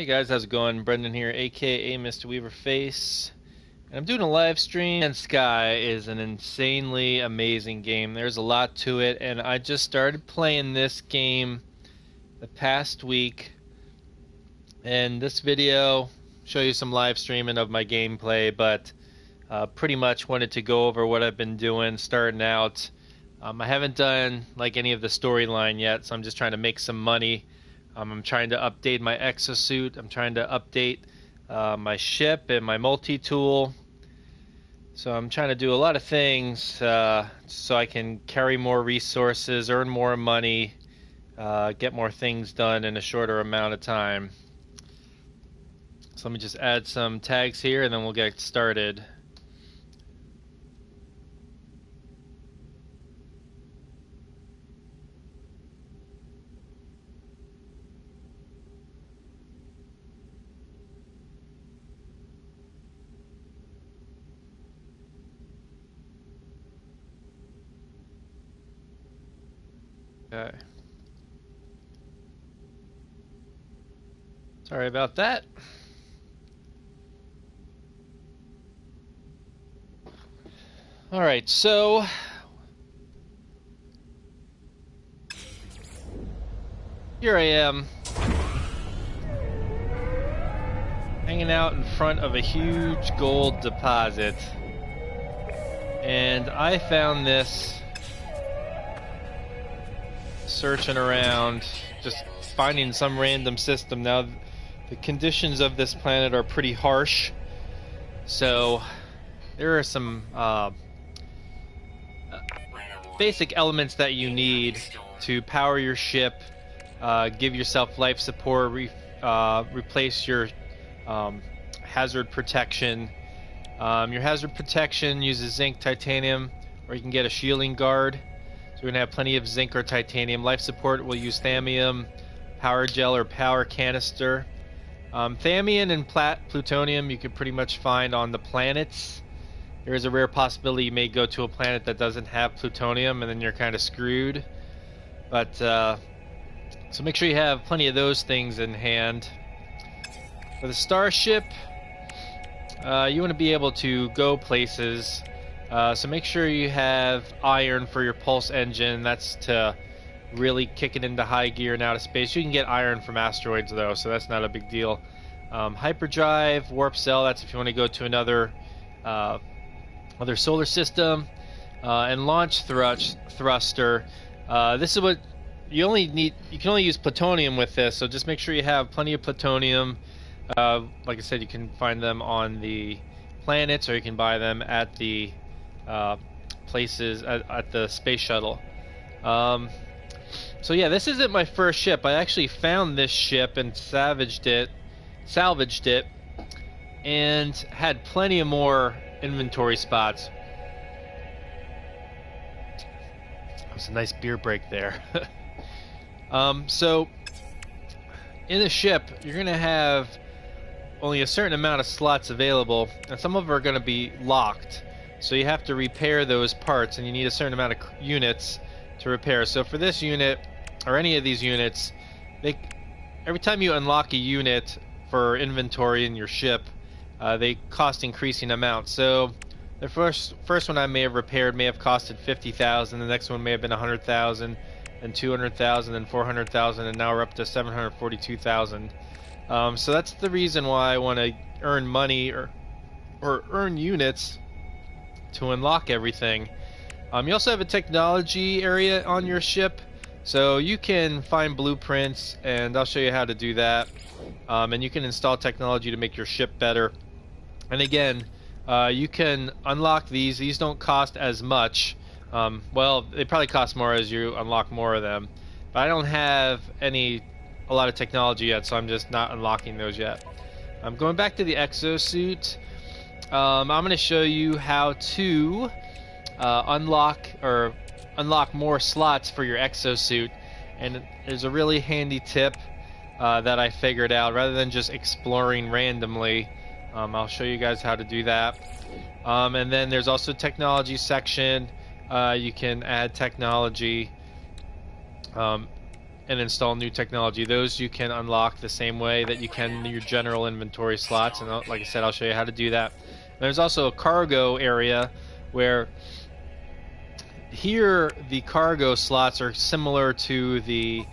Hey guys, how's it going? Brendan here, aka Mr. Weaverface. And I'm doing a live stream. And Sky is an insanely amazing game. There's a lot to it, and I just started playing this game the past week. And this video show you some live streaming of my gameplay, but pretty much wanted to go over what I've been doing starting out. I haven't done like any of the storyline yet, so I'm just trying to make some money. I'm trying to update my exosuit. I'm trying to update my ship and my multi-tool. So I'm trying to do a lot of things so I can carry more resources, earn more money, get more things done in a shorter amount of time. So let me just add some tags here and then we'll get started. Okay. Sorry about that. Alright, so here I am, hanging out in front of a huge gold deposit, and I found this searching around, just finding some random system. Now, the conditions of this planet are pretty harsh, so there are some basic elements that you need to power your ship, give yourself life support, replace your hazard protection. Your hazard protection uses zinc, titanium, or you can get a shielding guard. So we're going to have plenty of zinc or titanium. Life support will use thamium, power gel, or power canister. Thamium and plutonium you can pretty much find on the planets. There is a rare possibility you may go to a planet that doesn't have plutonium, and then you're kind of screwed. But so make sure you have plenty of those things in hand. For the starship, you want to be able to go places. So make sure you have iron for your pulse engine. That's to really kick it into high gear and out of space. You can get iron from asteroids though, so that's not a big deal. Hyperdrive, warp cell, that's if you want to go to another other solar system. And launch thruster. This is what you only need. You can only use plutonium with this, so just make sure you have plenty of plutonium. Like I said, you can find them on the planets, or you can buy them at the places at the space shuttle. So yeah, this isn't my first ship. I actually found this ship and salvaged it, and had plenty of more inventory spots. That was a nice beer break there. So in the ship, you're gonna have only a certain amount of slots available, and some of them are going to be locked. So you have to repair those parts, and you need a certain amount of units to repair. So for this unit, or any of these units, every time you unlock a unit for inventory in your ship, they cost increasing amounts. So the first one I may have repaired may have costed 50,000. The next one may have been 100,000, and 200,000, and 400,000, and now we're up to 742,000. So that's the reason why I want to earn money or earn units to unlock everything. You also have a technology area on your ship, so you can find blueprints, and I'll show you how to do that. And you can install technology to make your ship better. And again, you can unlock these. These don't cost as much. Well, they probably cost more as you unlock more of them. But I don't have a lot of technology yet, so I'm just not unlocking those yet. I'm going back to the exosuit. I'm going to show you how to unlock more slots for your exosuit, and there's a really handy tip that I figured out. Rather than just exploring randomly, I'll show you guys how to do that. And then there's also technology section. You can add technology. and install new technology. Those you can unlock the same way that you can your general inventory slots, and like I said, I'll show you how to do that. There's also a cargo area where here the cargo slots are similar to the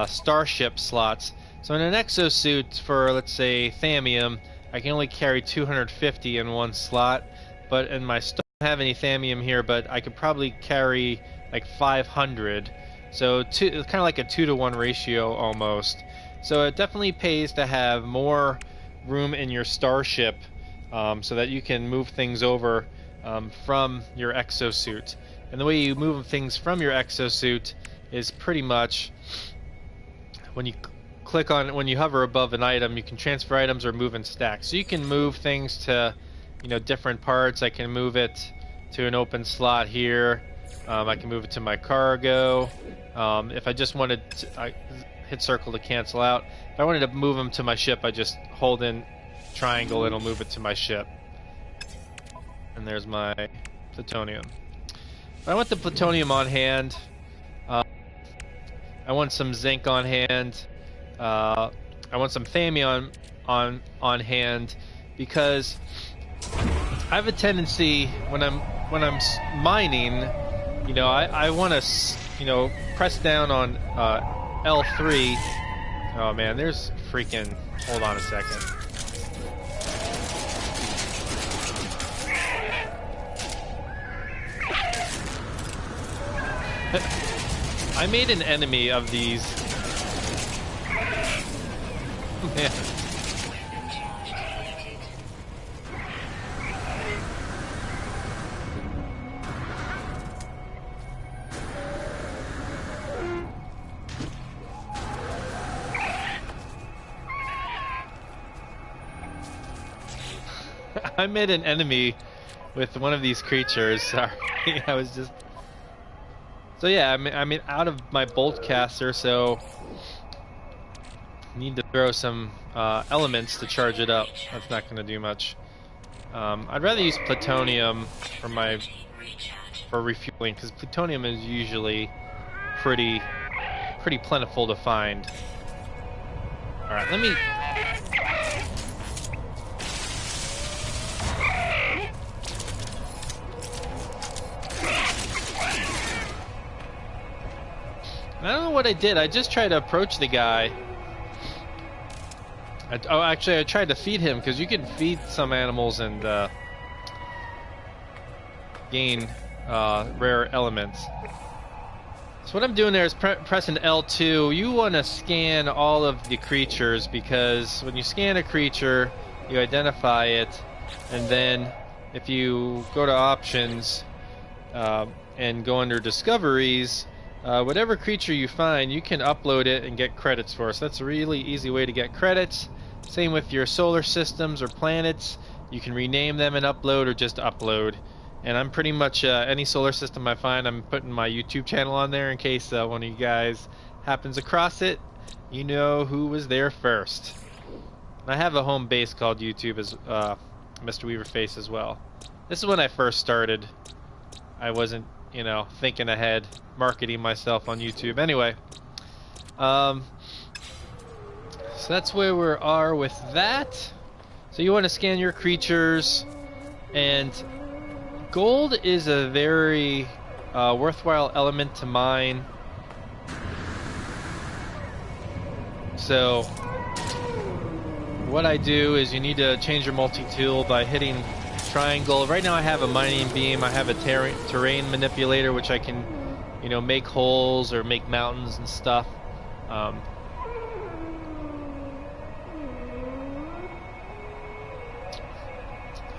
starship slots. So in an exosuit for, let's say, Thamium, I can only carry 250 in one slot, but in my don't have any Thamium here, but I could probably carry like 500. So it's kind of like a 2-to-1 ratio almost. So it definitely pays to have more room in your starship, so that you can move things over from your exosuit. And the way you move things from your exosuit is pretty much when you when you hover above an item, you can transfer items or move in stacks. So you can move things to, different parts. I can move it to an open slot here. I can move it to my cargo. If I just wanted to, I hit circle to cancel out. If I wanted to move them to my ship, I just hold in triangle, it'll move it to my ship. And there's my plutonium. I want the plutonium on hand. I want some zinc on hand. I want some Thamium on hand, because I have a tendency when I'm mining, I want to press down on L3. Oh man, there's freaking. Hold on a second. I made an enemy of these. Man. I made an enemy with one of these creatures. Sorry, I was just. So yeah, I mean, out of my bolt caster, so need to throw some elements to charge it up. That's not going to do much. I'd rather use plutonium for refueling, because plutonium is usually pretty plentiful to find. All right, let me. I don't know what I did. I just tried to approach the guy. Actually, I tried to feed him, because you can feed some animals and gain rare elements. So what I'm doing there is pressing L2. You want to scan all of the creatures, because when you scan a creature, you identify it, and then if you go to options and go under discoveries, whatever creature you find, you can upload it and get credits for. So that's a really easy way to get credits. Same with your solar systems or planets. You can rename them and upload, or just upload. And I'm pretty much any solar system I find, I'm putting my YouTube channel on there in case one of you guys happens across it. You know who was there first. And I have a home base called YouTube as Mr. Weaverface as well. This is when I first started. I wasn't, thinking ahead, marketing myself on YouTube. Anyway, so that's where we are with that. So you want to scan your creatures, and gold is a very worthwhile element to mine. So what I do is, you need to change your multi-tool by hitting triangle. Right now I have a mining beam, I have a terrain manipulator, which I can, make holes or make mountains and stuff. Oh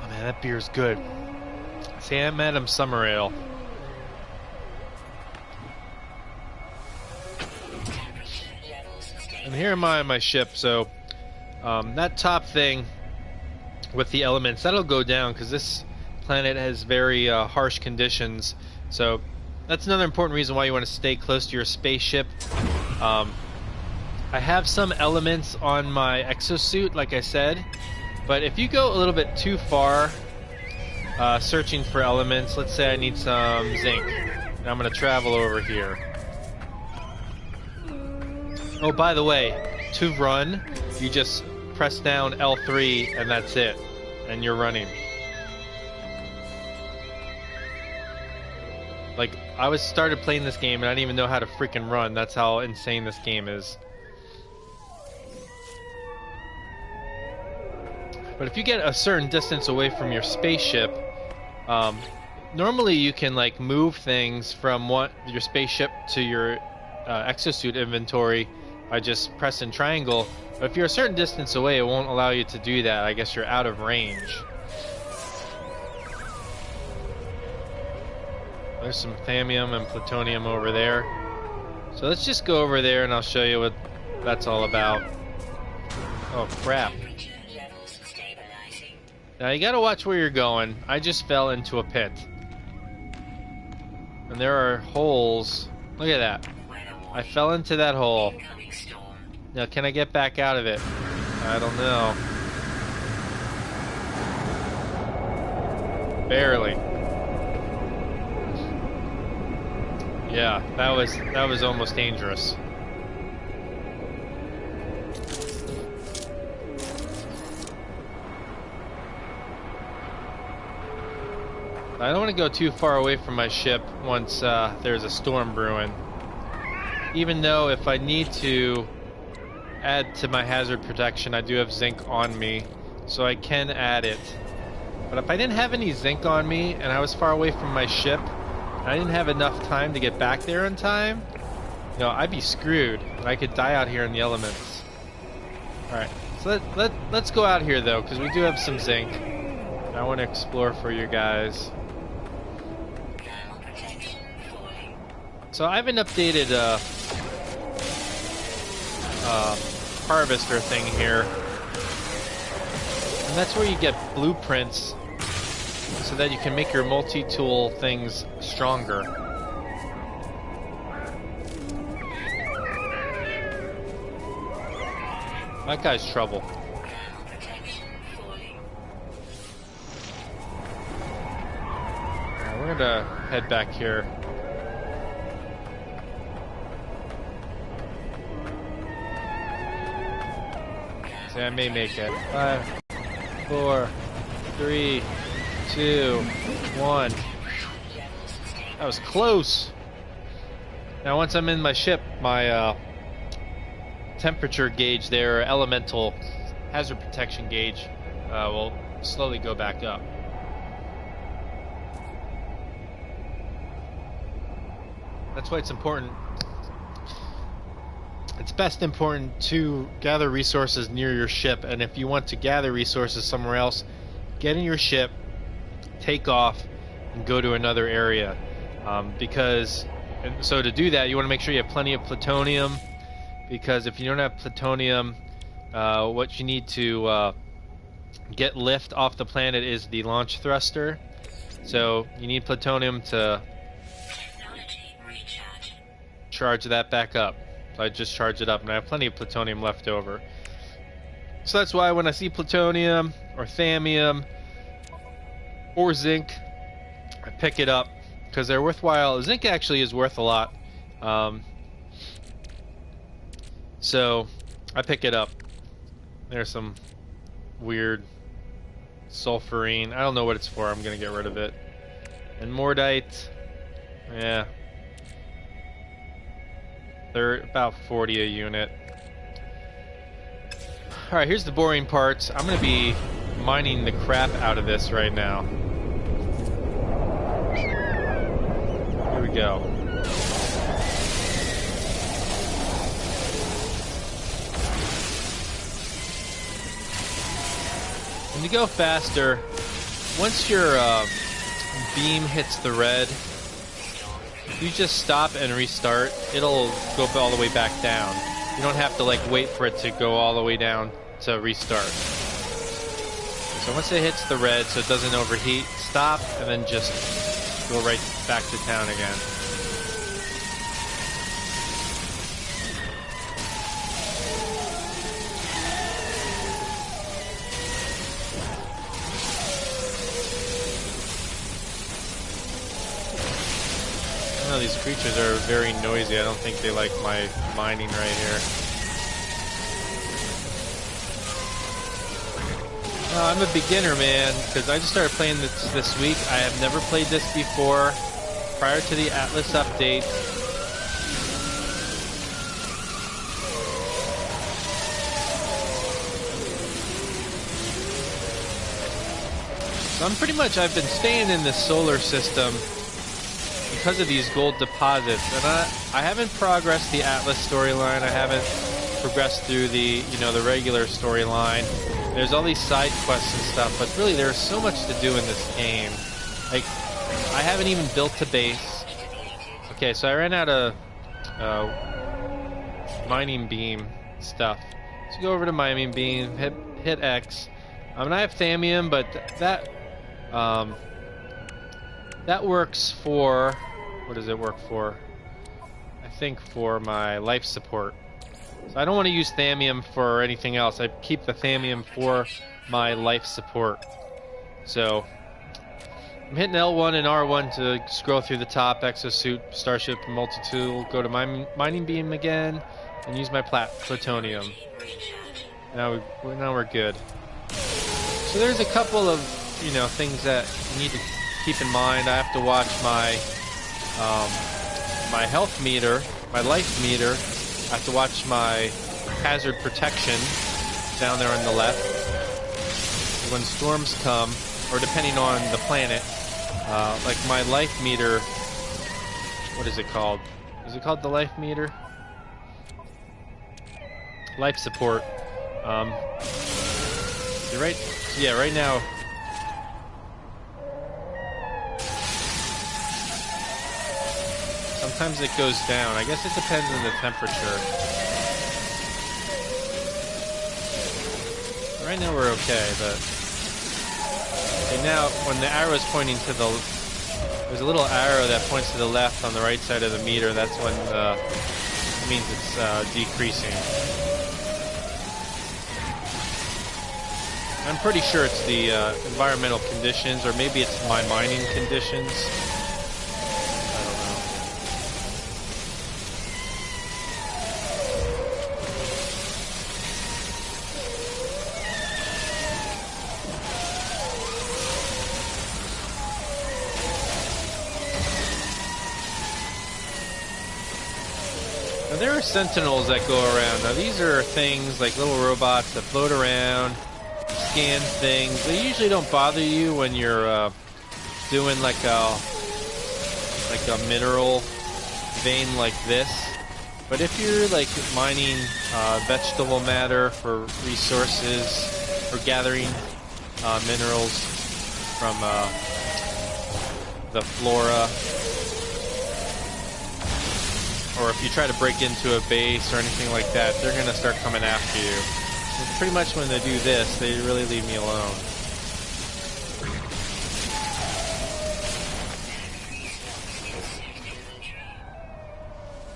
man, that beer's good. Sam Adams Summer Ale. And here am I on my ship, so that top thing with the elements, that'll go down, because this planet has very harsh conditions. So that's another important reason why you want to stay close to your spaceship. I have some elements on my exosuit, like I said, but if you go a little bit too far searching for elements, let's say I need some zinc, and I'm going to travel over here. Oh, by the way, to run, you just press down L3 and that's it. And you're running. Like, I started playing this game and I didn't even know how to freaking run. That's how insane this game is. But if you get a certain distance away from your spaceship, normally you can like move things from your spaceship to your exosuit inventory by just pressing triangle. But if you're a certain distance away, it won't allow you to do that. I guess you're out of range. There's some thallium and plutonium over there. So let's just go over there and I'll show you what that's all about. Oh crap. Now you gotta watch where you're going. I just fell into a pit. And there are holes. Look at that. I fell into that hole. Now can I get back out of it? I don't know. Barely. Yeah, that was almost dangerous. I don't want to go too far away from my ship once there's a storm brewing. Even though if I need to add to my hazard protection, I do have zinc on me, so I can add it. But if I didn't have any zinc on me and I was far away from my ship, and I didn't have enough time to get back there in time, you know, I'd be screwed. I could die out here in the elements. Alright, so let's go out here though, because we do have some zinc. I want to explore for you guys. So I have an updated harvester thing here, and that's where you get blueprints so that you can make your multi-tool things stronger. That guy's trouble. Alright, we're gonna head back here. See, I may make it. 5, 4, 3, 2, 1. That was close. Now once I'm in my ship, my temperature gauge there, elemental hazard protection gauge, will slowly go back up. That's why it's important. It's best important to gather resources near your ship, and if you want to gather resources somewhere else, get in your ship, take off, and go to another area. So to do that, you want to make sure you have plenty of plutonium, because if you don't have plutonium, what you need to get lift off the planet is the launch thruster. So you need plutonium to charge that back up. So I just charge it up, and I have plenty of plutonium left over. So that's why when I see plutonium or thallium or zinc, I pick it up because they're worthwhile. Zinc actually is worth a lot, so I pick it up. There's some weird sulfurine. I don't know what it's for. I'm gonna get rid of it. And mordite, yeah. They're about 40 a unit. Alright, here's the boring parts. I'm gonna be mining the crap out of this right now. Here we go. When you go faster, once your beam hits the red, you just stop and restart. It'll go all the way back down. You don't have to like wait for it to go all the way down to restart. So once it hits the red, so it doesn't overheat, stop and then just go right back to town again. I know these creatures are very noisy. I don't think they like my mining right here. No, I'm a beginner, man, because I just started playing this week. I have never played this before, prior to the Atlas update. So I've been staying in the solar system because of these gold deposits, and I haven't progressed the Atlas storyline. I haven't progressed through the the regular storyline. There's all these side quests and stuff, but really there's so much to do in this game. Like, I haven't even built a base. Okay, so I ran out of mining beam stuff. So go over to mining beam, hit X. And I have thamium, but that works for, what does it work for? I think for my life support. So I don't want to use thamium for anything else. I keep the thamium for my life support. So I'm hitting L1 and R1 to scroll through the top, exosuit, starship, multi-tool, go to mining beam again, and use my plutonium. Now we're good. So there's a couple of things that you need to keep in mind. I have to watch my my health meter, my life meter. I have to watch my hazard protection down there on the left. When storms come, or depending on the planet, like my life meter, what is it called? Is it called the life meter? Life support. You're right. Yeah, right now. Sometimes it goes down. I guess it depends on the temperature. Right now we're okay, but okay, now when the arrow is pointing to there's a little arrow that points to the left on the right side of the meter. That's when it means it's decreasing. I'm pretty sure it's the environmental conditions, or maybe it's my mining conditions. There are sentinels that go around. Now these are things like little robots that float around, scan things. They usually don't bother you when you're doing like a mineral vein like this. But if you're like mining vegetable matter for resources, or gathering minerals from the flora, or if you try to break into a base or anything like that, they're going to start coming after you. And pretty much when they do this, they really leave me alone.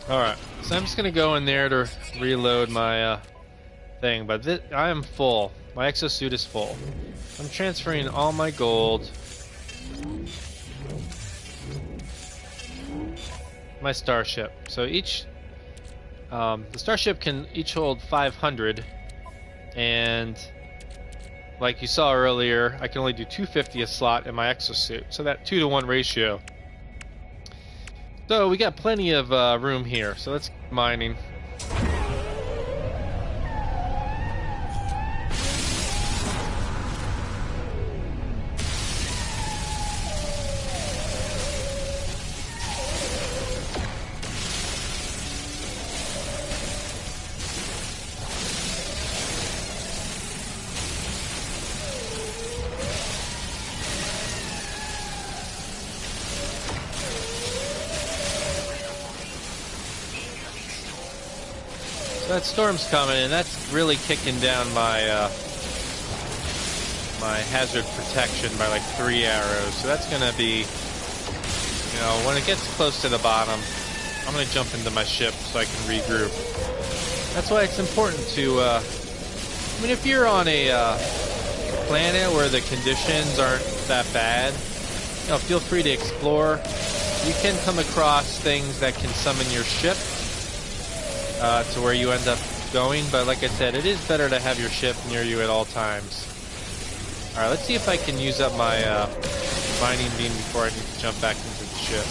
Alright, so I'm just going to go in there to reload my thing, but I am full. My exosuit is full. I'm transferring all my gold. My starship. So each the starship can each hold 500, and like you saw earlier, I can only do 250 a slot in my exosuit, so that 2-to-1 ratio. So we got plenty of room here, so let's keep mining. That storm's coming, and that's really kicking down my my hazard protection by like 3 arrows. So that's gonna be, when it gets close to the bottom, I'm gonna jump into my ship so I can regroup. That's why it's important to, I mean, if you're on a planet where the conditions aren't that bad, feel free to explore. You can come across things that can summon your ship to where you end up going, but like I said, it is better to have your ship near you at all times. Alright, let's see if I can use up my mining beam before I need to jump back into the ship.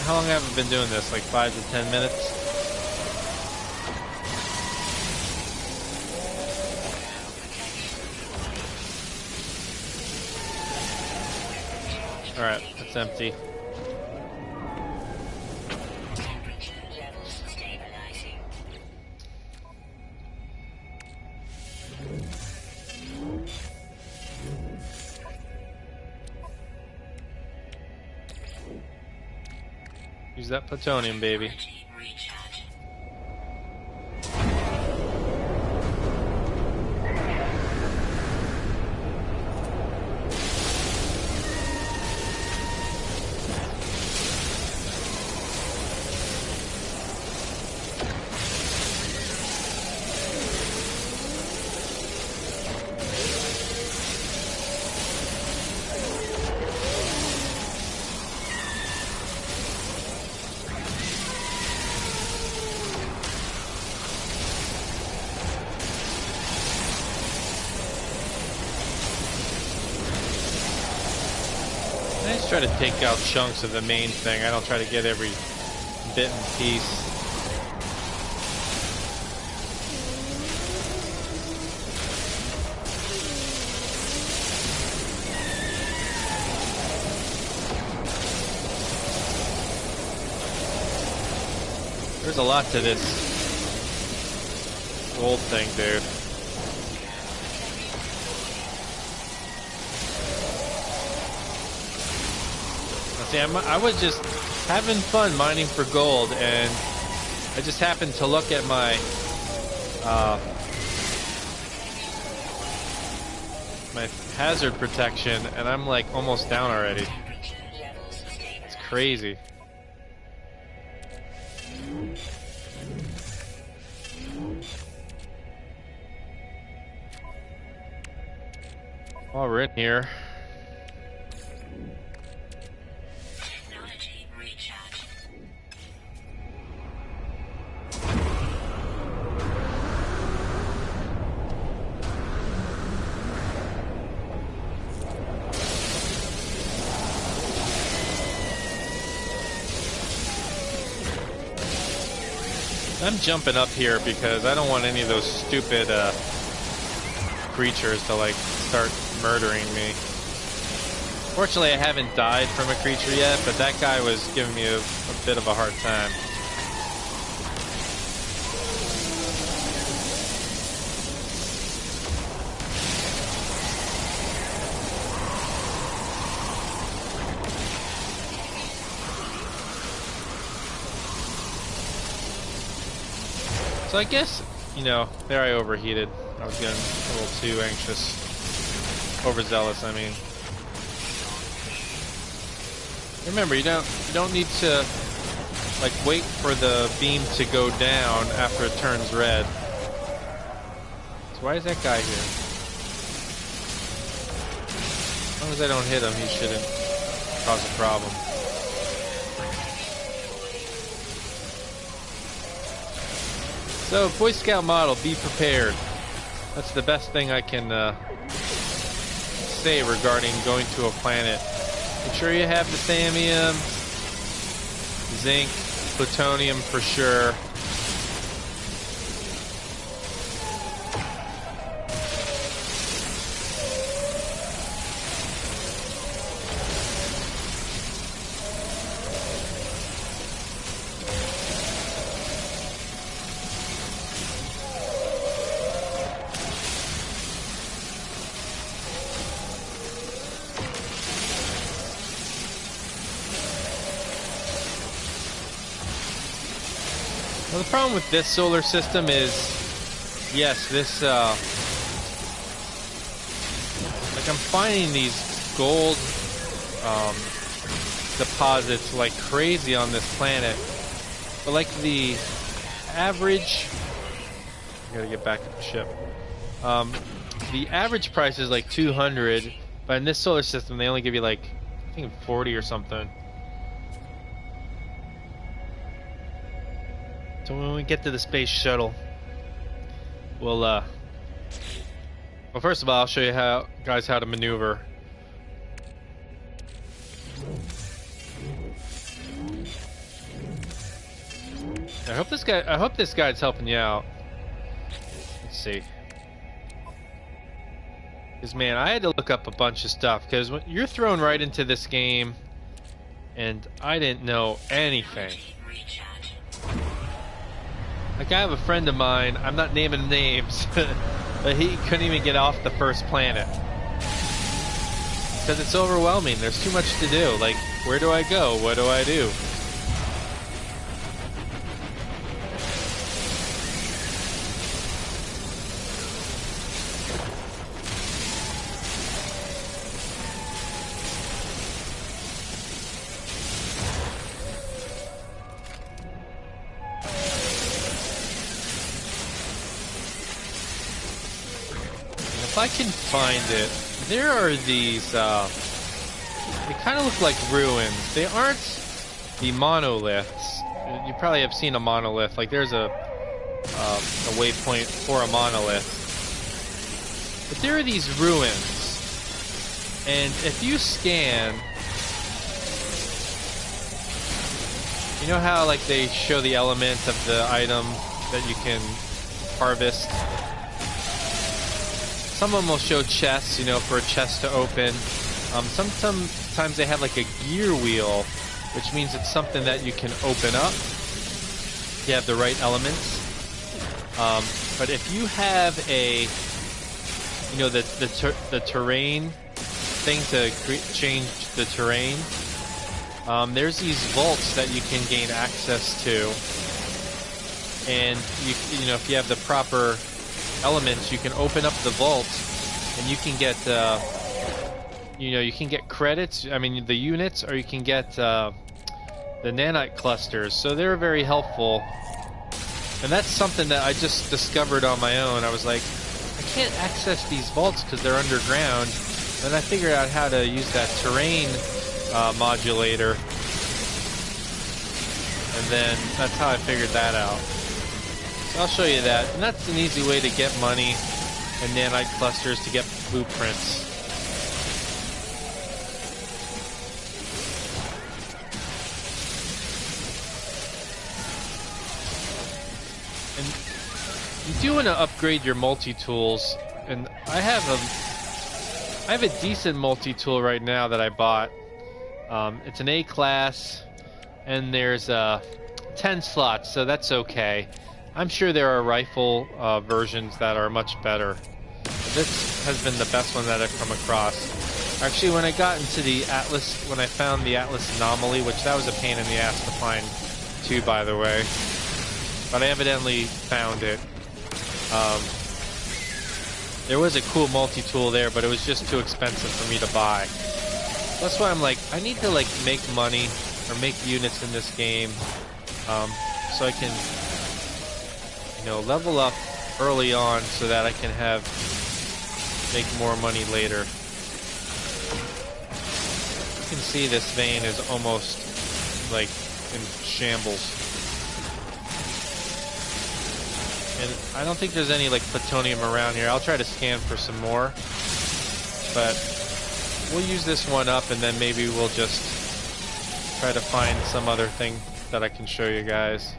How long have I been doing this? Like 5 to 10 minutes? Alright, it's empty. Use that plutonium, baby. I just try to take out chunks of the main thing. I don't try to get every bit and piece. There's a lot to this gold thing, dude. See, I was just having fun mining for gold, and I just happened to look at my my hazard protection, and I'm like almost down already. It's crazy. While we're in here, I'm jumping up here because I don't want any of those stupid creatures to like start murdering me. Fortunately, I haven't died from a creature yet, but that guy was giving me a bit of a hard time. So I guess, you know, there I overheated. I was getting a little too anxious. Overzealous, I mean. Remember, you don't need to like wait for the beam to go down after it turns red. So why is that guy here? As long as I don't hit him, he shouldn't cause a problem. So, Boy Scout model, be prepared. That's the best thing I can say regarding going to a planet. Make sure you have the thallium, zinc, plutonium for sure. Well, the problem with this solar system is, yes, this, like I'm finding these gold deposits like crazy on this planet, but like the average, I gotta get back to the ship, the average price is like 200, but in this solar system they only give you like, I think 40 or something. So when we get to the space shuttle, we'll well, first of all, I'll show you guys how to maneuver. I hope this guide's helping you out. Let's see. Because, man, I had to look up a bunch of stuff, because you're thrown right into this game, and I didn't know anything. Like, I have a friend of mine, I'm not naming names, but he couldn't even get off the first planet. Because it's overwhelming, there's too much to do. Like, where do I go? What do I do? If I can find it, there are these, they kind of look like ruins. They aren't the monoliths. You probably have seen a monolith. Like, there's a waypoint for a monolith. But there are these ruins. And if you scan, you know how, like, they show the element of the item that you can harvest? Some of them will show chests, you know, for a chest to open. Sometimes they have like a gear wheel, which means it's something that you can open up. You have the right elements. But if you have a, you know, the terrain thing to change the terrain, there's these vaults that you can gain access to, and you know, if you have the proper elements, you can open up the vault, and you can get, you know, you can get credits. I mean, the units, or you can get the nanite clusters. So they're very helpful, and that's something that I just discovered on my own. I was like, I can't access these vaults because they're underground. Then I figured out how to use that terrain modulator, and then that's how I figured that out. I'll show you that, and that's an easy way to get money and nanite clusters to get blueprints. And you do want to upgrade your multi-tools, and I have a decent multi-tool right now that I bought. It's an A class, and there's 10 slots, so that's okay. I'm sure there are rifle versions that are much better. This has been the best one that I've come across. Actually, when I got into the Atlas, when I found the Atlas anomaly, which that was a pain in the ass to find too, by the way, but I evidently found it. There was a cool multi-tool there, but it was just too expensive for me to buy. That's why I'm like, I need to like make money or make units in this game, so I can, you know, level up early on so that I can make more money later. You can see this vein is almost like in shambles. And I don't think there's any like plutonium around here. I'll try to scan for some more, but we'll use this one up, and then maybe we'll just try to find some other thing that I can show you guys.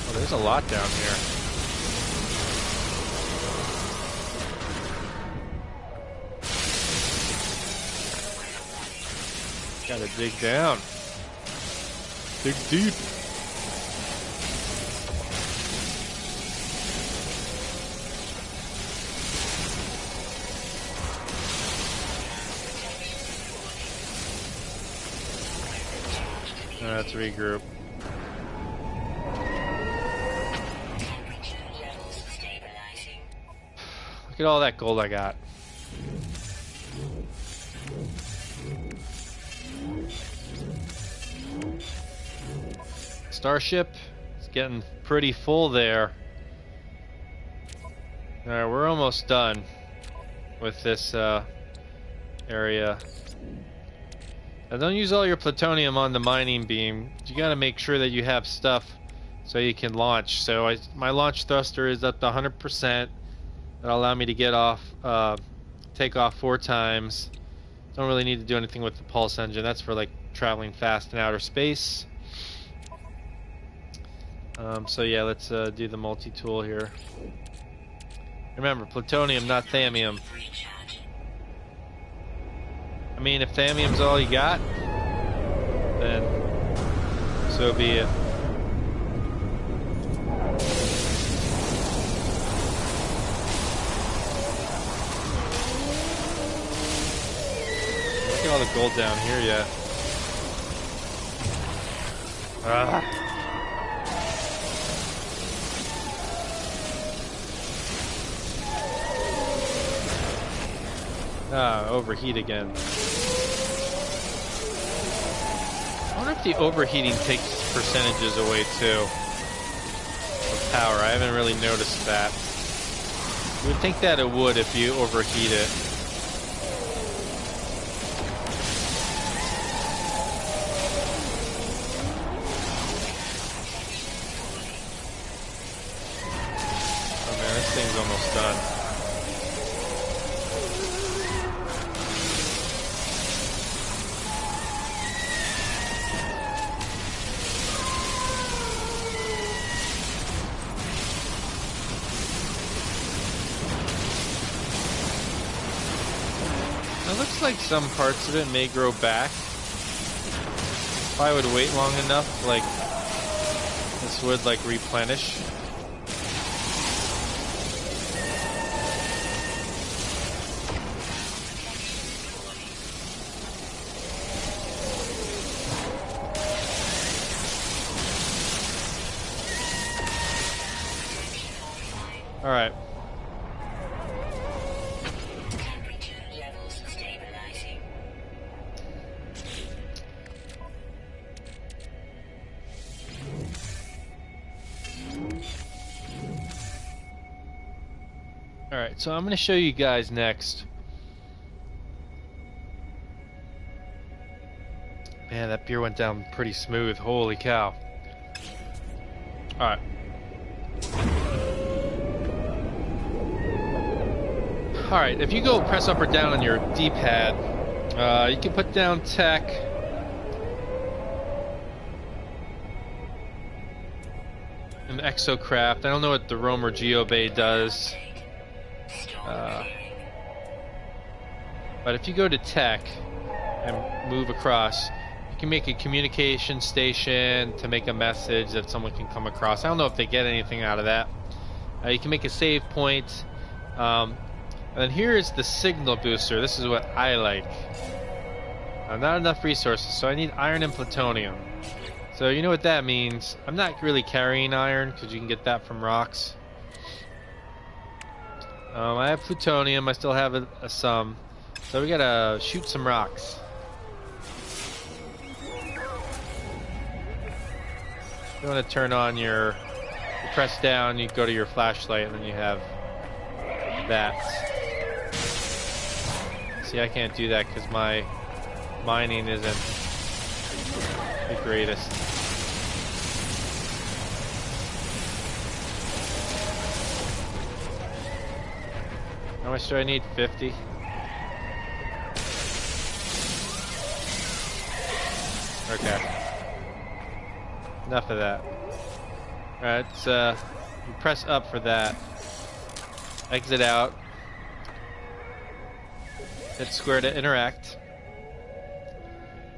Oh, there's a lot down here. Gotta dig down. Dig deep. Let's regroup. Look at all that gold I got. Starship. getting pretty full there. Alright, we're almost done with this area. Now don't use all your plutonium on the mining beam. You gotta make sure that you have stuff so you can launch. So my launch thruster is up to 100%. That'll allow me to get off, take off 4 times. Don't really need to do anything with the pulse engine. That's for like traveling fast in outer space. So yeah, let's do the multi-tool here. Remember, plutonium, not thamium. I mean, if thamium's all you got, then so be it. Look at all the gold down here, yeah. Overheat again. I wonder if the overheating takes percentages away too of power. I haven't really noticed that. You would think that it would if you overheat it. Oh man, this thing's almost done. It looks like some parts of it may grow back. If I would wait long enough, like, this would, like, replenish. Alright. Alright, so I'm going to show you guys next. Man, that beer went down pretty smooth. Holy cow. Alright. Alright, if you go press up or down on your D-pad, you can put down tech. An exocraft. I don't know what the Roamer Geobay does. But if you go to tech and move across, you can make a communication station to make a message that someone can come across. I don't know if they get anything out of that. You can make a save point. And then here is the signal booster. This is what I like. Not enough resources, so I need iron and plutonium. So you know what that means. I'm not really carrying iron because you can get that from rocks. I have plutonium. I still have some. So we gotta shoot some rocks. You want to turn on you press down, you go to your flashlight, and then you have that. See, I can't do that because my mining isn't the greatest. How much do I need? 50? Okay. Enough of that. Alright, so you press up for that. Exit out. Hit square to interact.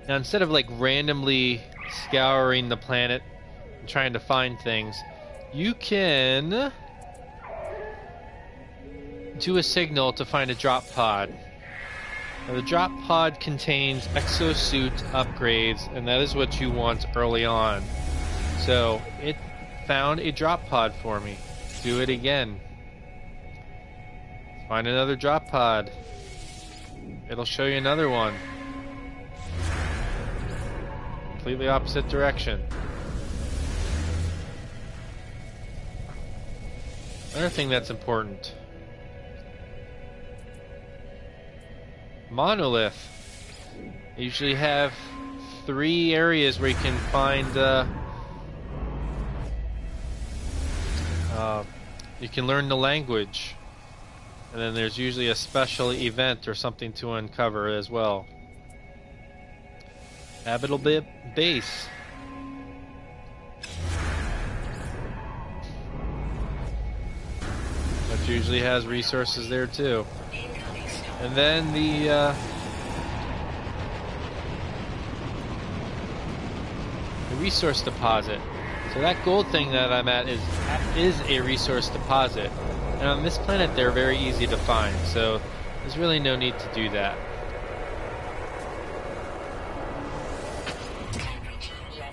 Now instead of like randomly scouring the planet and trying to find things, you can do a signal to find a drop pod. Now the drop pod contains exosuit upgrades, and that is what you want early on. So it found a drop pod for me. Do it again. Find another drop pod. It'll show you another one. Completely opposite direction. Another thing that's important. Monolith. You usually have 3 areas where you can find you can learn the language, and then there's usually a special event or something to uncover as well. Habitable base. That usually has resources there too. And then the resource deposit. So that gold thing that I'm at is a resource deposit. And on this planet they're very easy to find, so there's really no need to do that.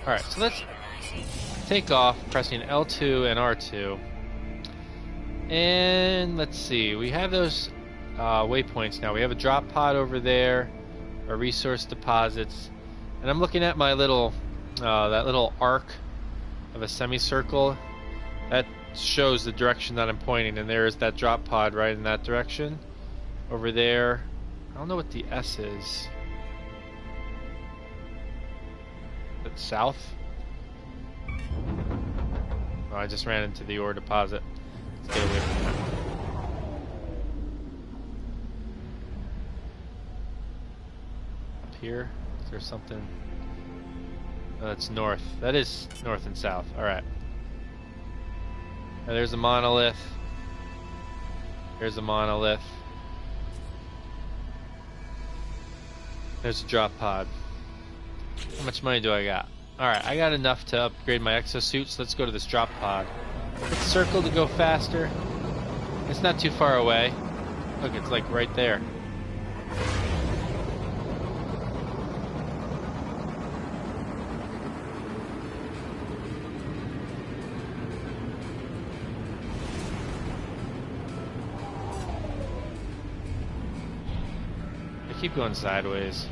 Alright, so let's take off pressing L2 and R2. And let's see, we have those waypoints now. We have a drop pod over there, our resource deposits, and I'm looking at my little that little arc of a semicircle that shows the direction that I'm pointing, and there is that drop pod right in that direction over there. I don't know what the S is. That's south. Oh, I just ran into the ore deposit. Let's get away from that. Up here, is there something? Oh, that's north. That is north and south. Alright. There's a monolith. There's a monolith. There's a drop pod. How much money do I got? Alright, I got enough to upgrade my exosuit, so let's go to this drop pod. Let's circle to go faster. It's not too far away. Look, it's like right there. I keep going sideways.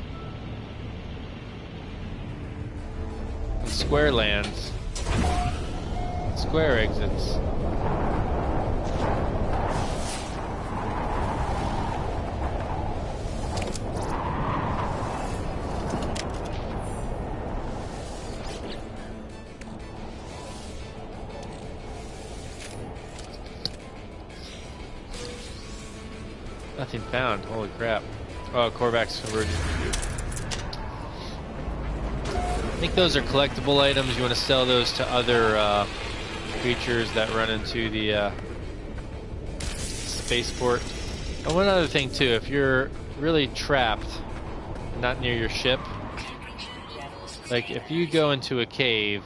Square lands. Square exits. Nothing found. Holy crap. Oh, Korvax convergence. I think those are collectible items. You want to sell those to other creatures that run into the spaceport. And one other thing too, if you're really trapped, not near your ship, like if you go into a cave,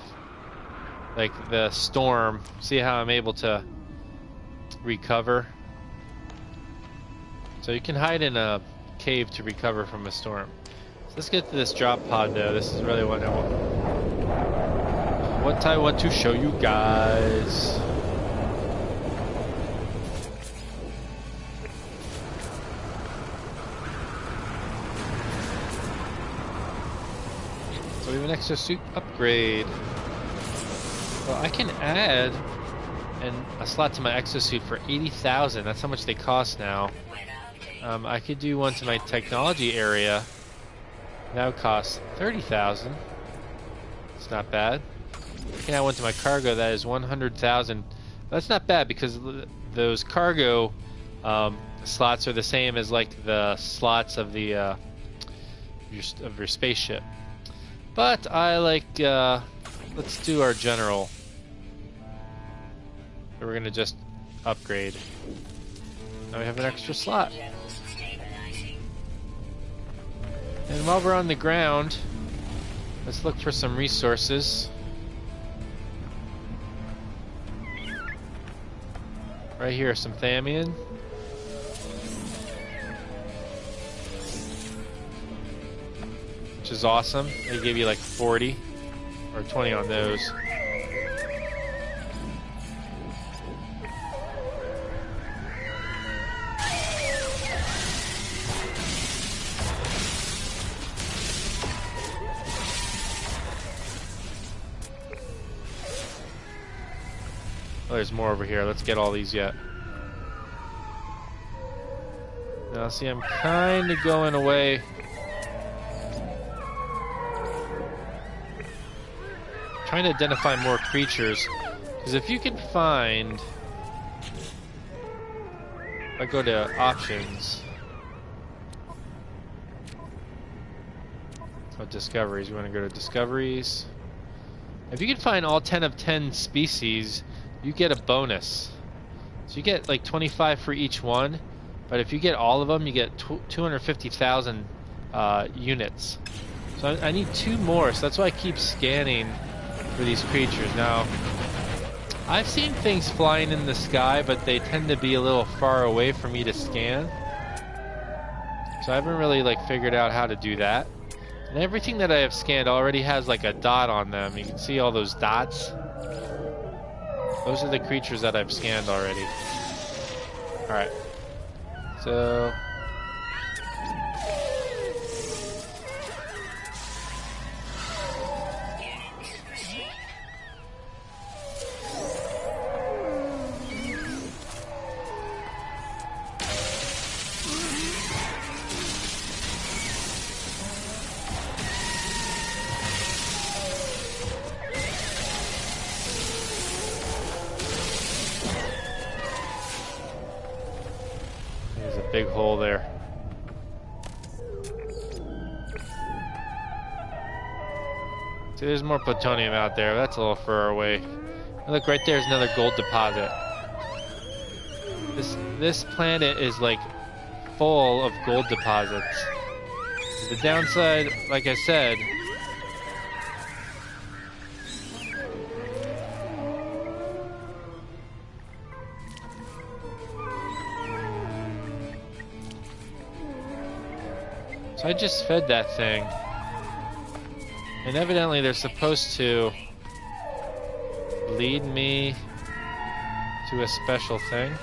like the storm, see how I'm able to recover? So you can hide in a cave to recover from a storm. So let's get to this drop pod though. This is really what I want to show you guys. So we have an exosuit upgrade. Well, I can add a slot to my exosuit for 80,000. That's how much they cost now. I could do one to my technology area. That would cost 30,000. It's not bad. I can add one to my cargo. That is 100,000. That's not bad because those cargo slots are the same as like the slots of the your spaceship. But I like let's do our general. We're gonna just upgrade. Now we have an extra slot. And while we're on the ground, let's look for some resources. Right here, some Thamian. Which is awesome. They give you like 40 or 20 on those. there's more over here. Let's get all these yet. Now, see, I'm kind of going away. Trying to identify more creatures. Because if you can find... If I go to options... Oh, discoveries. You want to go to discoveries. If you can find all 10 of 10 species, you get a bonus. So you get like 25 for each one. But if you get all of them, you get 250,000 units. So I need 2 more, so that's why I keep scanning for these creatures. Now, I've seen things flying in the sky, but they tend to be a little far away for me to scan. So I haven't really like figured out how to do that. And everything that I have scanned already has like a dot on them. You can see all those dots. Those are the creatures that I've scanned already. Alright. So... big hole there. See, there's more plutonium out there. That's a little far away. And look, right there's another gold deposit. This planet is like full of gold deposits. The downside, like I said, I just fed that thing, and evidently they're supposed to lead me to a special thing.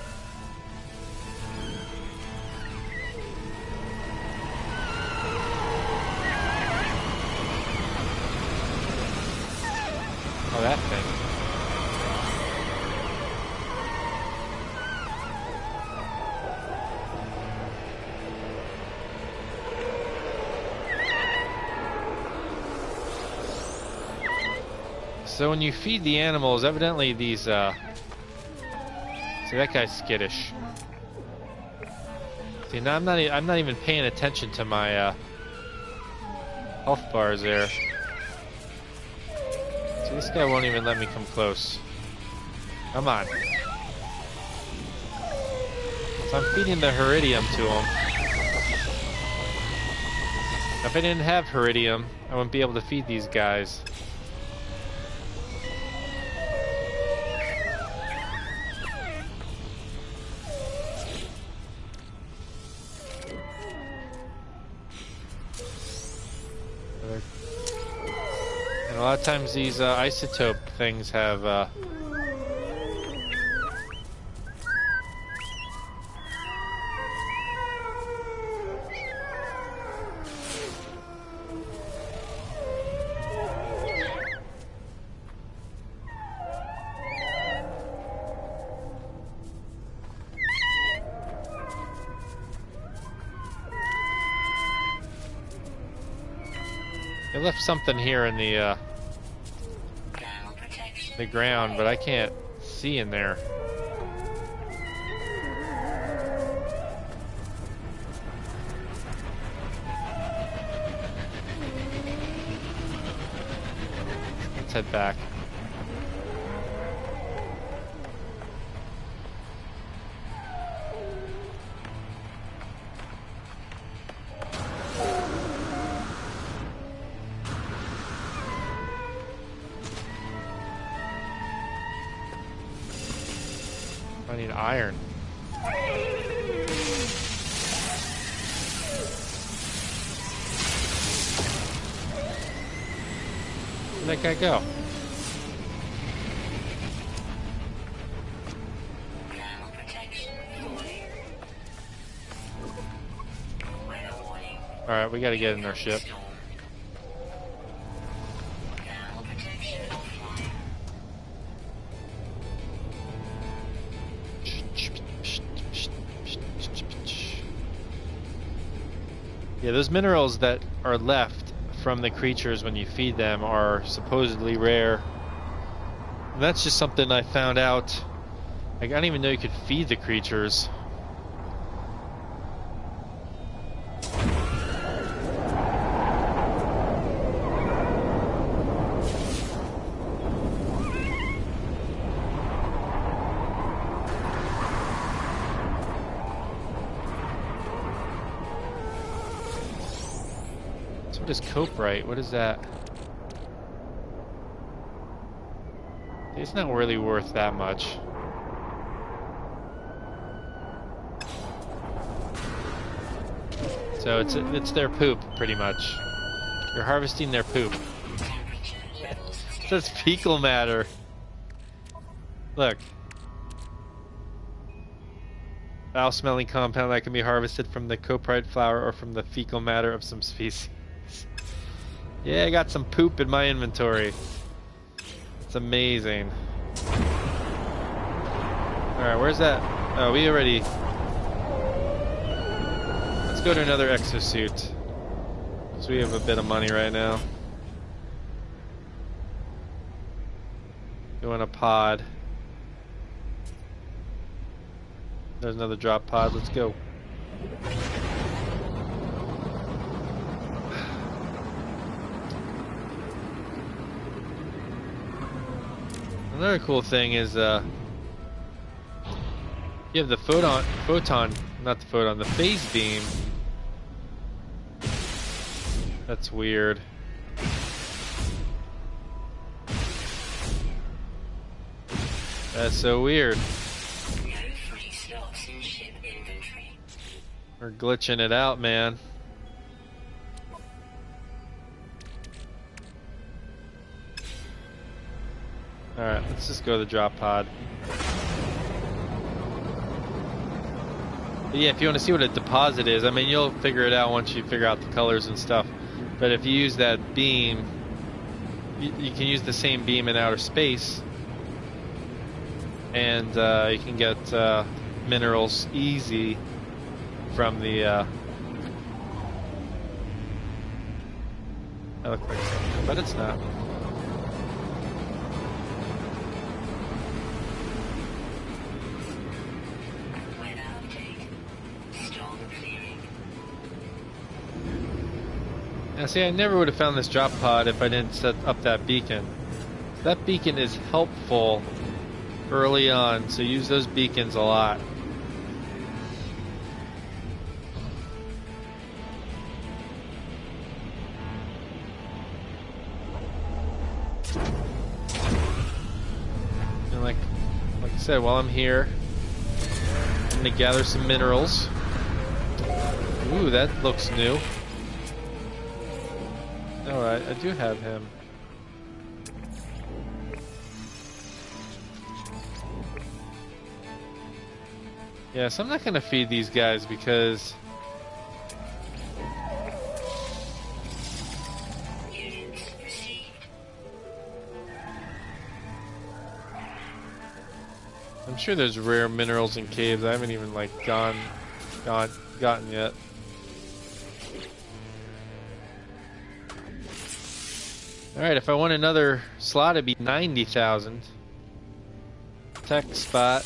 Oh, that thing. So when you feed the animals, evidently these, see, that guy's skittish. See, now I'm not even paying attention to my health bars there. See, this guy won't even let me come close. Come on. So I'm feeding the Heridium to him. If I didn't have Heridium, I wouldn't be able to feed these guys. And a lot of times these isotope things have they left something here in the ground, but I can't see in there. Let's head back. I need iron. Where'd that guy go? Alright, we gotta get in our ship. Yeah, those minerals that are left from the creatures when you feed them are supposedly rare. And that's just something I found out. Like, I didn't even know you could feed the creatures. So what is coprite? What is that? It's not really worth that much. So it's their poop, pretty much. You're harvesting their poop. It says fecal matter. Look. Foul-smelling compound that can be harvested from the coprite flower or from the fecal matter of some species. Yeah, I got some poop in my inventory. It's amazing. Alright, where's that? Oh, we already... Let's go to another exosuit. So we have a bit of money right now. Go in a pod. There's another drop pod. Let's go. Another cool thing is you have the the phase beam. That's weird. That's so weird. We're glitching it out, man. Alright, let's just go to the drop pod. But yeah, if you want to see what a deposit is, I mean, you'll figure it out once you figure out the colors and stuff. But if you use that beam, you can use the same beam in outer space. And you can get minerals easy from the... That looks like something, but it's not. Now see, I never would have found this drop pod if I didn't set up that beacon. That beacon is helpful early on, so use those beacons a lot. And like I said, while I'm here, I'm gonna gather some minerals. Ooh, that looks new. Oh, I do have him. Yeah, so I'm not gonna feed these guys because I'm sure there's rare minerals in caves I haven't even like gotten yet. Alright, if I want another slot, it'd be 90,000. Tech spot,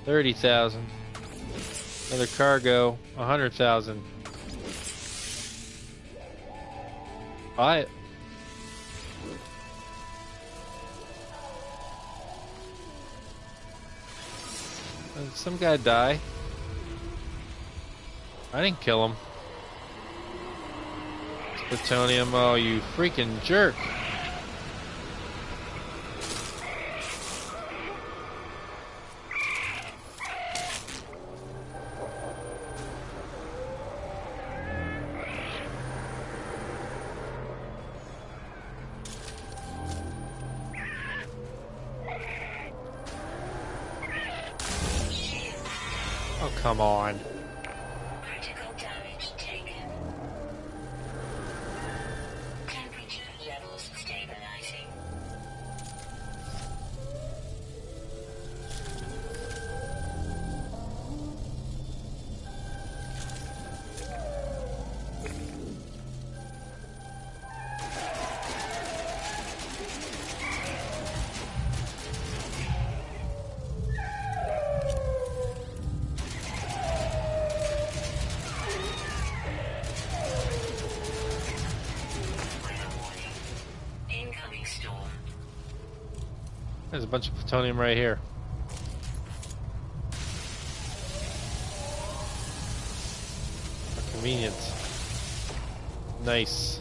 30,000. Another cargo, 100,000. Buy it. Did some guy die? I didn't kill him. Plutonium, oh you freaking jerk. Oh, come on. Critical damage taken. Temperature levels stabilizing. There's a bunch of plutonium right here. How convenient. Nice.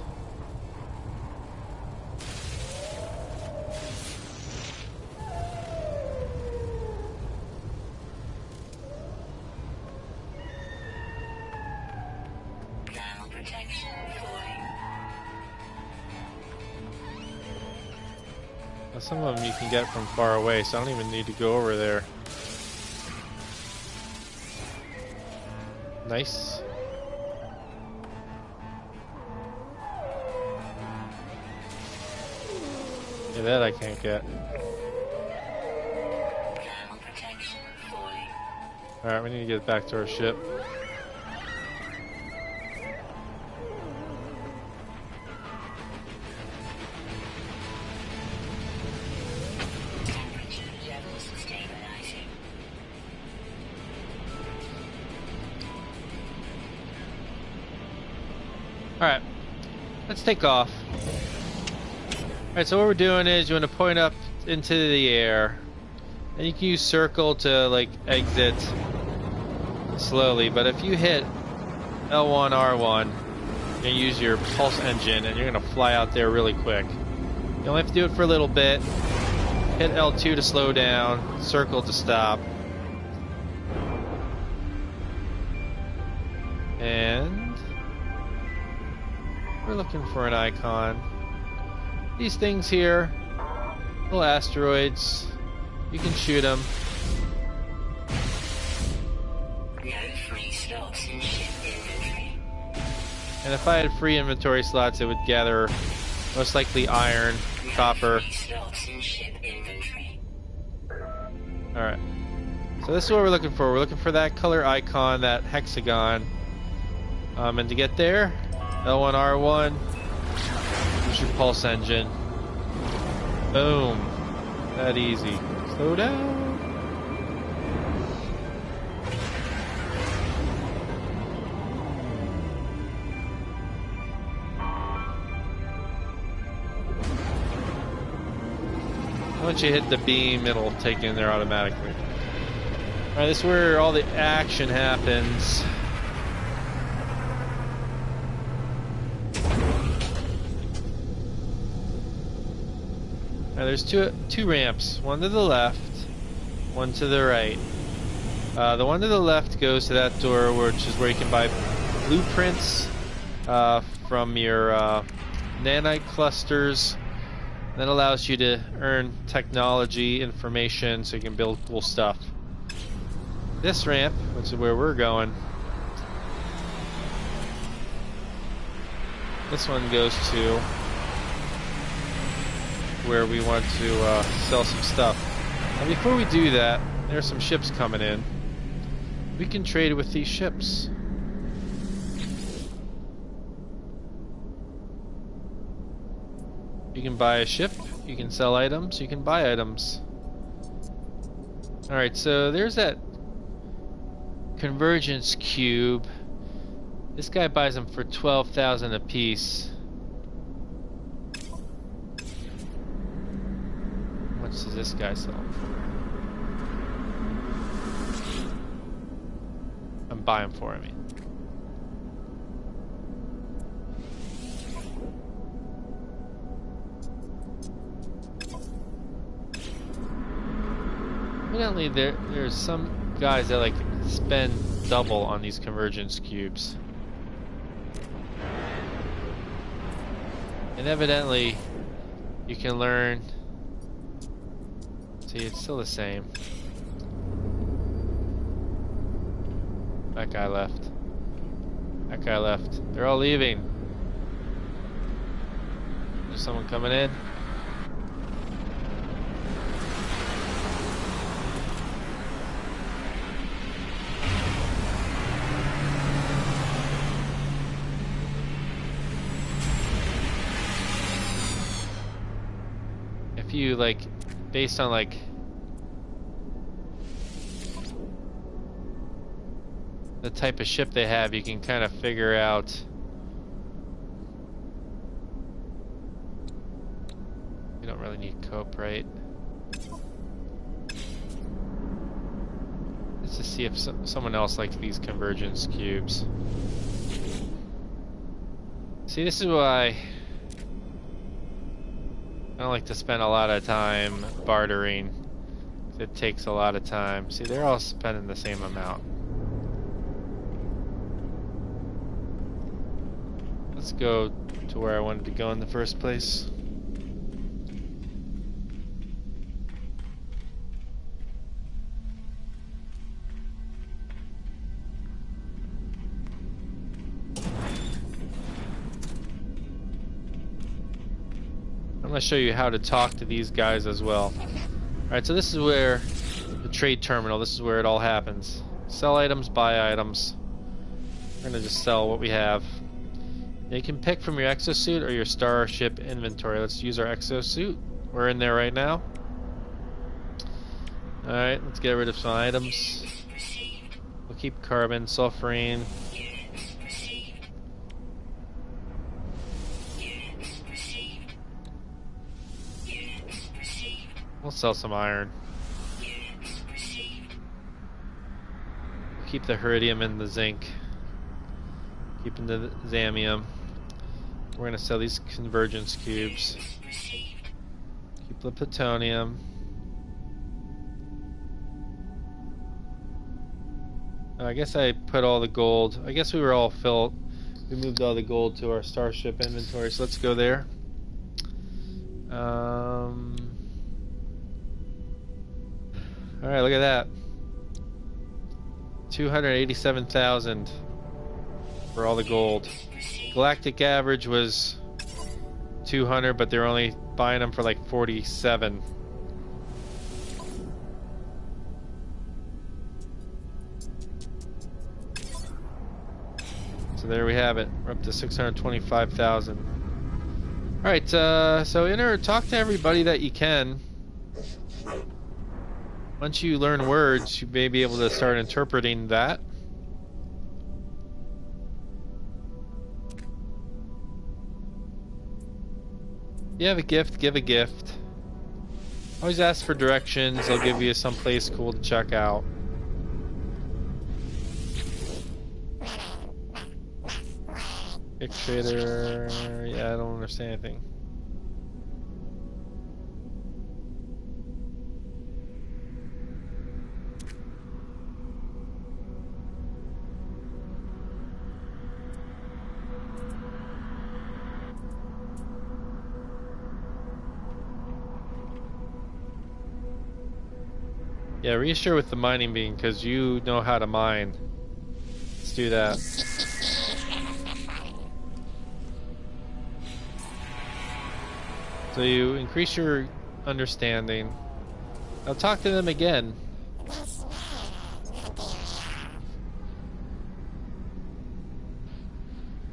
Thermal protection falling. Now, some of them you can get from far away, so I don't even need to go over there. Nice. Yeah, that I can't get. Thermal protection falling. Alright, we need to get back to our ship. Temperature levels stabilizing. Alright, let's take off. Alright, so what we're doing is you want to point up into the air. And you can use circle to like exit slowly, but if you hit L1, R1, you're going to use your pulse engine and you're going to fly out there really quick. You only have to do it for a little bit. Hit L2 to slow down, circle to stop. And we're looking for an icon. These things here, little asteroids, you can shoot them. No free slots in ship inventory. And if I had free inventory slots, it would gather most likely iron, copper. Free slots in ship inventory. Alright. So this is what we're looking for. We're looking for that color icon, that hexagon. And to get there, L1, R1, use your pulse engine. Boom. That easy. Slow down. Once you hit the beam, it'll take you in there automatically. Alright, this is where all the action happens. Now there's two ramps, one to the left, one to the right. The one to the left goes to that door, which is where you can buy blueprints from your nanite clusters. That allows you to earn technology information so you can build cool stuff. This ramp, which is where we're going, this one goes to where we want to sell some stuff. Now before we do that, there's some ships coming in. We can trade with these ships. You can buy a ship, you can sell items, you can buy items. Alright, so there's that convergence cube. This guy buys them for 12,000 a piece. How much does this guy sell them for? I'm buying for, I mean. Evidently there's some guys that like spend double on these convergence cubes. And evidently you can learn. See, it's still the same. That guy left. That guy left. They're all leaving. There's someone coming in. You like based on like the type of ship they have, you can kind of figure out you don't really need cope, right? Let's just see if someone else likes these convergence cubes. See, this is why I don't like to spend a lot of time bartering. It takes a lot of time. See, they're all spending the same amount. Let's go to where I wanted to go in the first place. I'm going to show you how to talk to these guys as well. Alright, so this is where the trade terminal, this is where it all happens. Sell items, buy items. We're going to just sell what we have. You can pick from your exosuit or your starship inventory. Let's use our exosuit. We're in there right now. Alright, let's get rid of some items. We'll keep carbon, sulfurine. We'll sell some iron. Keep the heridium and the zinc. Keeping the zamium. We're gonna sell these convergence cubes. Keep the plutonium. I guess I put all the gold. I guess we were all filled. We moved all the gold to our starship inventory, so let's go there. Alright, look at that. 287,000 for all the gold. Galactic average was 200, but they're only buying them for like 47. So there we have it. We're up to 625,000. Alright, so talk to everybody that you can. Once you learn words, you may be able to start interpreting that. If you have a gift, give a gift. Always ask for directions. They'll give you some place cool to check out. Pick trader. Yeah, I don't understand anything. Yeah, reassure with the mining beam because you know how to mine. Let's do that. So you increase your understanding. Now talk to them again.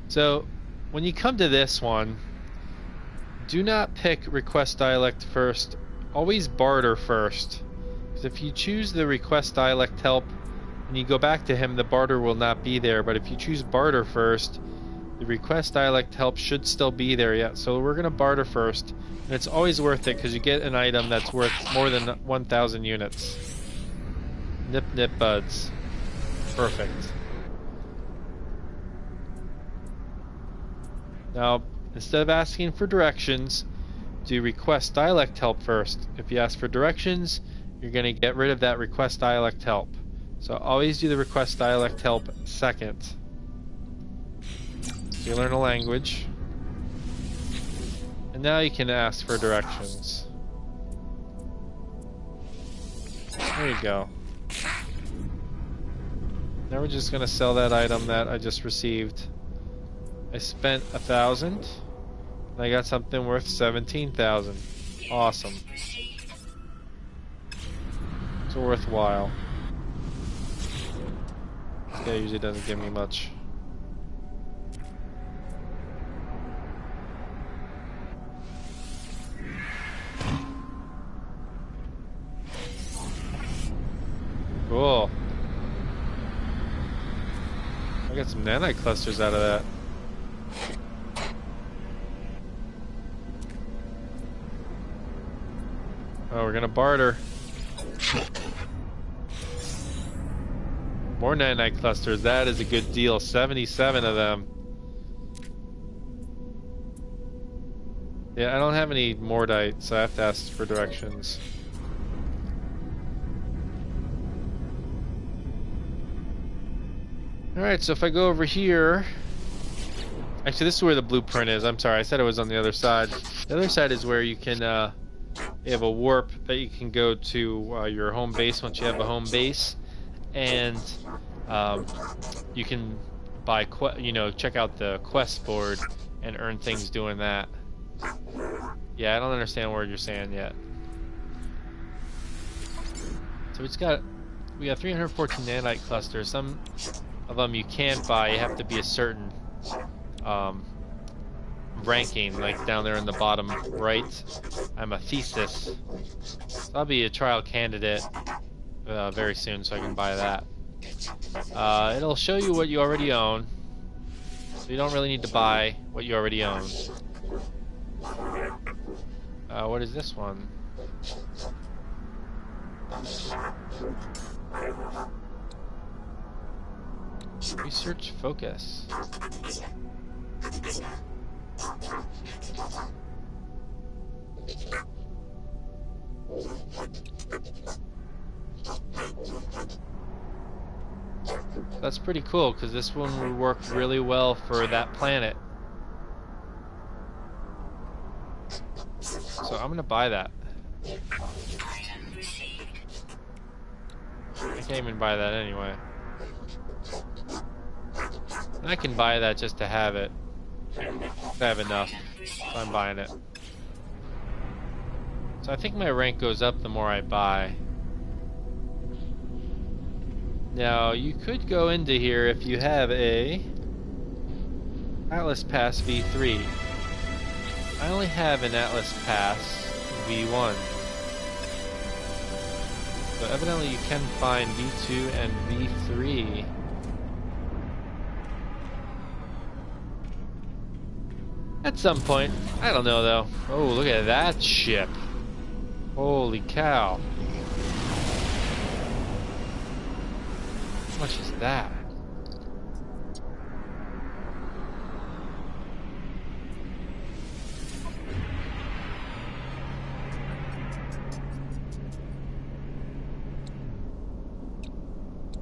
So when you come to this one, do not pick request dialect first. Always barter first. If you choose the request dialect help and you go back to him, the barter will not be there. But if you choose barter first, the request dialect help should still be there yet. So we're going to barter first. And it's always worth it because you get an item that's worth more than 1,000 units. Nip nip buds. Perfect. Now, instead of asking for directions, do request dialect help first. If you ask for directions, you're going to get rid of that request dialect help. So always do the request dialect help second. So you learn a language. And now you can ask for directions. There you go. Now we're just going to sell that item that I just received. I spent 1,000. And I got something worth 17,000. Awesome. It's worthwhile. This guy usually doesn't give me much. Cool. I got some nanite clusters out of that. Oh, we're gonna barter. More nanite clusters. That is a good deal. 77 of them. Yeah, I don't have any mordite, so I have to ask for directions. Alright, so if I go over here... Actually, this is where the blueprint is. I'm sorry, I said it was on the other side. The other side is where you can, you have a warp that you can go to your home base once you have a home base. And you can buy, check out the quest board and earn things doing that. Yeah, I don't understand what you're saying yet. So we got 314 nanite clusters. Some of them you can't buy. You have to be a certain ranking, like down there in the bottom right. I'm a thesis. So I'll be a trial candidate very soon, so I can buy that. It'll show you what you already own, so you don't really need to buy what you already own. What is this one? Research focus. That's pretty cool, because this one would work really well for that planet. So I'm gonna buy that. I can't even buy that anyway. I can buy that just to have it. If I have enough, so I'm buying it. So I think my rank goes up the more I buy. Now, you could go into here if you have a Atlas Pass V3. I only have an Atlas Pass V1. So evidently you can find V2 and V3. At some point. I don't know though. Oh, look at that ship. Holy cow. How much is that?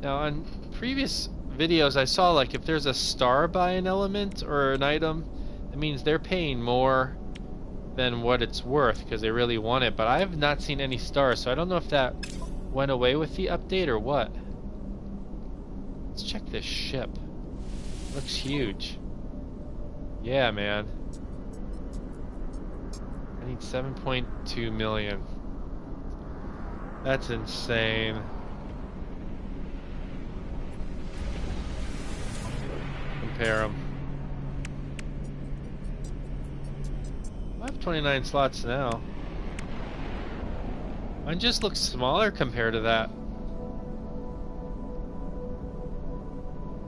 Now on previous videos I saw, like, if there's a star by an element or an item, it means they're paying more than what it's worth because they really want it, but I have not seen any stars, so I don't know if that went away with the update or what. Let's check this ship. Looks huge. Yeah, man. I need 7.2 million. That's insane. Compare them. I have 29 slots now. Mine just looks smaller compared to that.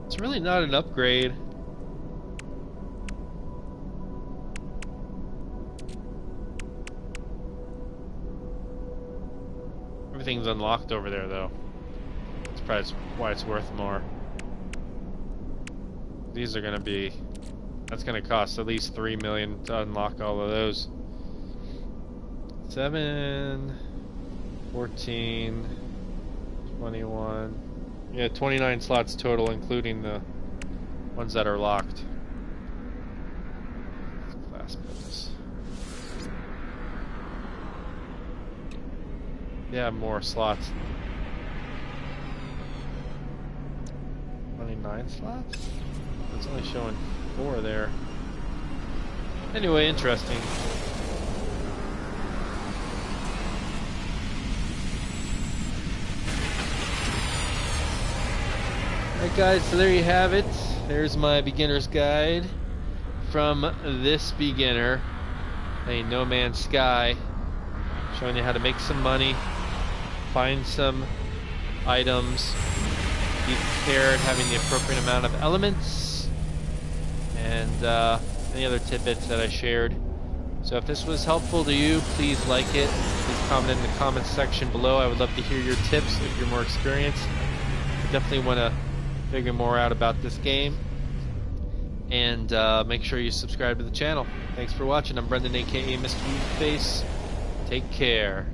It's really not an upgrade. Everything's unlocked over there though. That's probably why it's worth more. These are gonna be... That's gonna cost at least 3 million to unlock all of those. 7, 14, 21. Yeah, 29 slots total, including the ones that are locked. Class business. Yeah, more slots. 29 slots? It's only showing 4 there. Anyway, interesting. Alright guys, so there you have it. There's my beginner's guide from this beginner, a No Man's Sky, showing you how to make some money, find some items, be prepared, having the appropriate amount of elements, and any other tidbits that I shared. So if this was helpful to you, please like it. Please comment in the comments section below. I would love to hear your tips if you're more experienced. I definitely want to figure more out about this game. And make sure you subscribe to the channel. Thanks for watching. I'm Brendan, aka Mr. Weaverface. Take care.